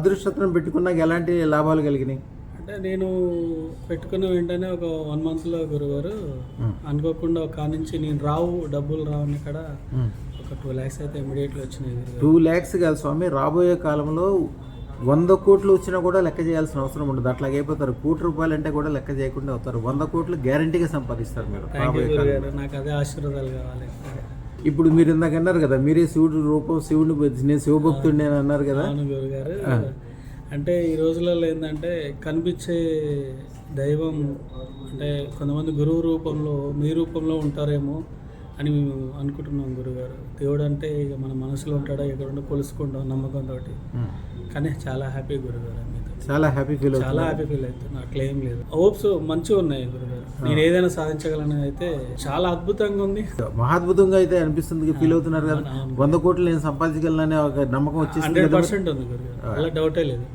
అదృష్టం పెట్టుకున్నాక ఎలాంటి లాభాలు కలిగినాయి? అంటే నేను పెట్టుకున్న వెంటనే ఒక 1 monthలో గురుగారు అనుకోకుండా ఒక నుంచి నేను డబ్బులు రావని ఇక్కడ ఒక 2 lakhs అయితే ఇమీడియట్లీ వచ్చినాయి గురుగారు. 2 lakhs కాదు స్వామి, రాబోయే కాలంలో 100 కోట్లు వచ్చినా కూడా లెక్క చేయాల్సిన అవసరం ఉండదు. అట్లాగే అయిపోతారు. ₹1,00,00,000 అంటే కూడా లెక్క చేయకుండా అవుతారు. 100 కోట్లు గ్యారంటీగా సంపాదిస్తారు మీరు రాబోయే కాలంలో. నాకు అదే ఆశీర్వాదాలు కావాలి. ఇప్పుడు మీరు ఇందాక అన్నారు కదా, మీరే శివుడు రూపం, శివుడిని నేను శివభక్తుడిని అని అన్నారు కదా. అవును గురుగారు. అంటే ఈ రోజులలో ఏంటంటే కనిపించే దైవం అంటే కొంతమంది గురువు రూపంలో మీ రూపంలో ఉంటారేమో అని మేము అనుకుంటున్నాం గురుగారు. దేవుడు అంటే ఇక మన మనసులో ఉంటాడో ఎక్కడ కొలుసుకుంటాం నమ్మకంతో. కానీ చాలా హ్యాపీ గురుగారు, చాలా హ్యాపీ ఫీల్ చాలా హ్యాపీ ఫీల్ అవుతుంది. అట్లా ఏం లేదు, హోప్స్ మంచిగా ఉన్నాయి గురుగారు. నేను ఏదైనా సాధించగలను అయితే చాలా అద్భుతంగా ఉంది. మహాద్భుతంగా అయితే అనిపిస్తుంది, ఫీల్ అవుతున్నారు కదా. 100 కోట్లు నేను సంపాదించగలననే ఒక నమ్మకం వచ్చేసి 100% ఉంది గురుగారు, అలా డౌటే లేదు.